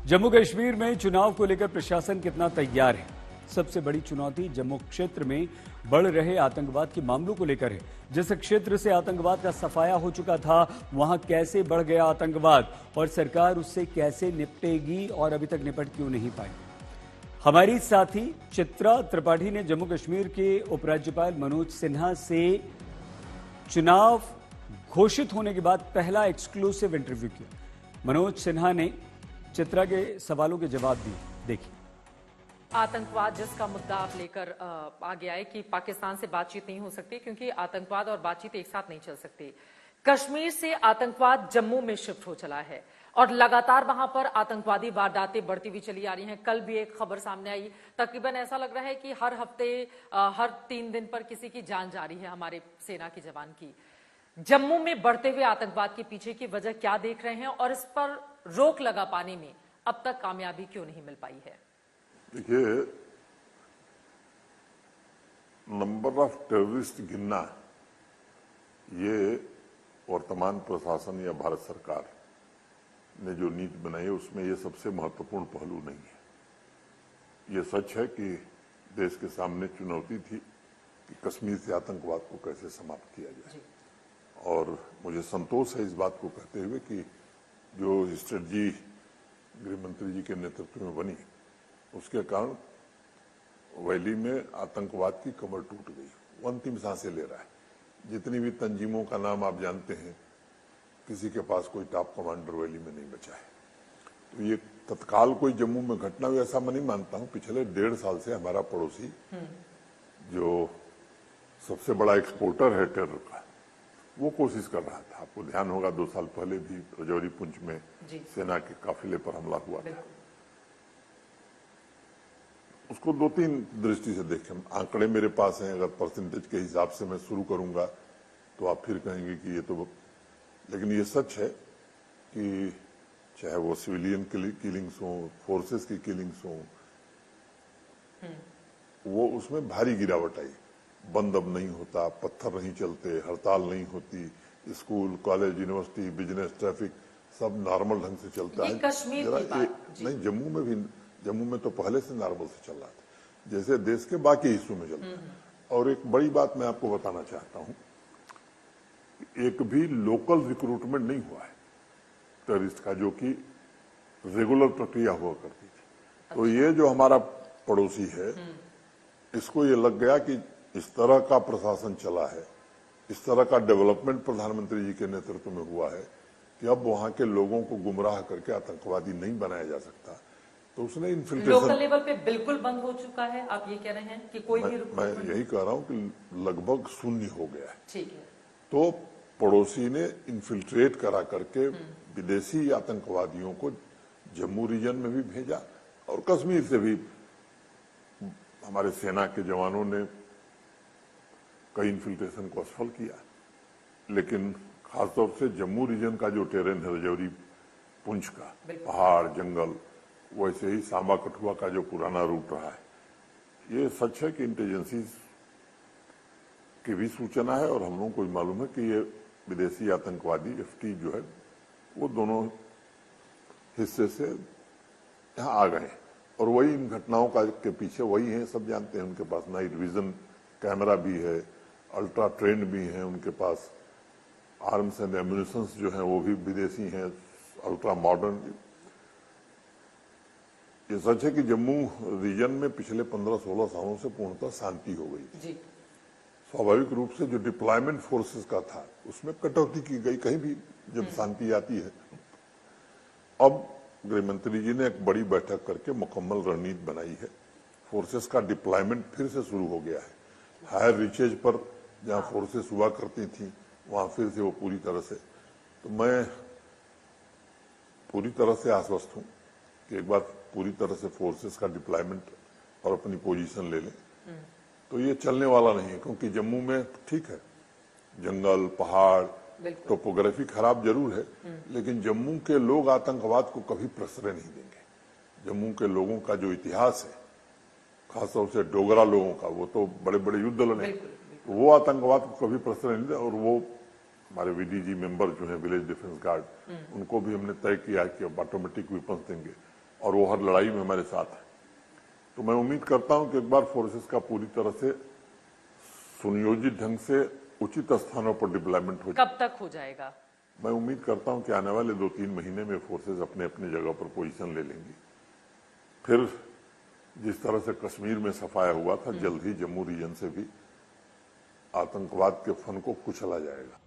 जम्मू कश्मीर में चुनाव को लेकर प्रशासन कितना तैयार है? सबसे बड़ी चुनौती जम्मू क्षेत्र में बढ़ रहे आतंकवाद के मामलों को लेकर है। जिस क्षेत्र से आतंकवाद का सफाया हो चुका था, वहां कैसे बढ़ गया आतंकवाद और सरकार उससे कैसे निपटेगी और अभी तक निपट क्यों नहीं पाई? हमारी साथी चित्रा त्रिपाठी ने जम्मू कश्मीर के उपराज्यपाल मनोज सिन्हा से चुनाव घोषित होने के बाद पहला एक्सक्लूसिव इंटरव्यू किया। मनोज सिन्हा ने चित्रा के सवालों के जवाब दिए। देखिए। आतंकवाद जिसका मुद्दा आप लेकर आ गया है कि पाकिस्तान से बातचीत नहीं हो सकती क्योंकि आतंकवाद और बातचीत एक साथ नहीं चल सकती। कश्मीर से आतंकवाद जम्मू में शिफ्ट हो चला है और लगातार वहां पर आतंकवादी वारदातें बढ़ती हुई चली आ रही हैं। कल भी एक खबर सामने आई, तकरीबन ऐसा लग रहा है कि हर हफ्ते हर 3 दिन पर किसी की जान जा रही है हमारे सेना के जवान की। जम्मू में बढ़ते हुए आतंकवाद के पीछे की वजह क्या देख रहे हैं और इस पर रोक लगा पाने में अब तक कामयाबी क्यों नहीं मिल पाई है? देखिए, नंबर ऑफ टेररिस्ट गिनना ये वर्तमान प्रशासन या भारत सरकार ने जो नीति बनाई है उसमें ये सबसे महत्वपूर्ण पहलू नहीं है। ये सच है कि देश के सामने चुनौती थी कि कश्मीर से आतंकवाद को कैसे समाप्त किया जाए, और मुझे संतोष है इस बात को कहते हुए कि जो स्ट्रेटजी गृह मंत्री जी के नेतृत्व में बनी उसके कारण वैली में आतंकवाद की कमर टूट गई। वो अंतिम सांसें ले रहा है। जितनी भी तंजीमों का नाम आप जानते हैं, किसी के पास कोई टॉप कमांडर वैली में नहीं बचा है। तो ये तत्काल कोई जम्मू में घटना हुई ऐसा मैं नहीं मानता हूं। पिछले 1.5 साल से हमारा पड़ोसी जो सबसे बड़ा एक्सपोर्टर है टेरर का, वो कोशिश कर रहा था। आपको ध्यान होगा 2 साल पहले भी रजौरी पुंछ में सेना के काफिले पर हमला हुआ था। उसको 2-3 दृष्टि से देखें। आंकड़े मेरे पास हैं, अगर परसेंटेज के हिसाब से मैं शुरू करूंगा तो आप फिर कहेंगे कि ये तो, लेकिन ये सच है कि चाहे वो सिविलियन किलिंग्स हो, फोर्सेस की किलिंग्स हो, वो उसमें भारी गिरावट आई। बंद अब नहीं होता, पत्थर नहीं चलते, हड़ताल नहीं होती, school, college, university, business, traffic सब नॉर्मल ढंग से चलता है। कश्मीर की बात नहीं, जम्मू में भी, जम्मू में तो पहले से नॉर्मल से चल रहा था जैसे देश के बाकी हिस्सों में चलता है। और एक बड़ी बात मैं आपको बताना चाहता हूं, एक भी लोकल रिक्रूटमेंट नहीं हुआ है टेररिस्ट का, जो कि रेगुलर प्रक्रिया हुआ करती थी। तो ये जो हमारा पड़ोसी है, इसको ये लग गया कि इस तरह का प्रशासन चला है, इस तरह का डेवलपमेंट प्रधानमंत्री जी के नेतृत्व में हुआ है कि अब वहां के लोगों को गुमराह करके आतंकवादी नहीं बनाया जा सकता। तो उसने इन्फिल्ट्रेशन लोकल लेवल पे बिल्कुल बंद हो चुका है। आप ये कह रहे हैं कि कोई भी मैं यही कह रहा हूं कि लगभग शून्य हो गया है। ठीक है। तो पड़ोसी ने इन्फिल्ट्रेट करा करके विदेशी आतंकवादियों को जम्मू रीजन में भी भेजा और कश्मीर से भी हमारे सेना के जवानों ने कई इन्फिल्ट्रेशन को असफल किया। लेकिन खासतौर से जम्मू रीजन का जो टेरेन है, रजौरी पुंछ का, पहाड़, जंगल, वैसे ही सांबा कठुआ का जो पुराना रूट रहा है, ये सच है कि इंटेलिजेंसीज की भी सूचना है और हम लोगों को मालूम है कि ये विदेशी आतंकवादी एफटी जो है वो दोनों हिस्से से यहाँ आ गए और वही इन घटनाओं का के पीछे वही है। सब जानते हैं उनके पास नाइट विजन कैमरा भी है, अल्ट्रा ट्रेंड भी है, उनके पास आर्म्स एंड एम्यूनिशंस जो हैं वो भी विदेशी हैं, अल्ट्रा मॉडर्न। ये सच है कि जम्मू रीजन में पिछले 15-16 सालों से पूर्णतः शांति हो गई थी। स्वाभाविक रूप से जो डिप्लॉयमेंट फोर्सेस का था उसमें कटौती की गई कहीं भी जब शांति आती है। अब गृहमंत्री जी ने एक बड़ी बैठक करके मुकम्मल रणनीति बनाई है। फोर्सेस का डिप्लॉयमेंट फिर से शुरू हो गया है। हायर रीचेज पर जहां फोर्सेस हुआ करती थी वहां फिर से वो पूरी तरह से, तो मैं पूरी तरह से आश्वस्त हूं कि एक बार पूरी तरह से फोर्सेस का डिप्लॉयमेंट और अपनी पोजीशन ले लें तो ये चलने वाला नहीं है। क्योंकि जम्मू में ठीक है, जंगल, पहाड़, टोपोग्राफी खराब जरूर है, लेकिन जम्मू के लोग आतंकवाद को कभी प्रश्रय नहीं देंगे। जम्मू के लोगों का जो इतिहास है, खासतौर से डोगरा लोगों का, वो तो बड़े बड़े युद्ध लड़े, वो आतंकवाद को कभी प्रश्रय नहीं दे। और वो हमारे वीडीजी मेंबर जो है विलेज डिफेंस गार्ड, उनको भी हमने तय किया कि अब ऑटोमेटिक वेपन्स देंगे। और वो हर लड़ाई में हमारे साथ है। तो मैं उम्मीद करता हूं कि एक बार फोर्सेस का पूरी तरह से सुनियोजित ढंग से उचित स्थानों पर डिप्लॉयमेंट हो। कब तक हो जाएगा? मैं उम्मीद करता हूं कि आने वाले 2-3 महीने में फोर्सेस अपने अपनी जगह पर पोजीशन ले लेंगी। फिर जिस तरह से कश्मीर में सफाया हुआ था, जल्द ही जम्मू रीजन से भी आतंकवाद के फन को कुचला जाएगा।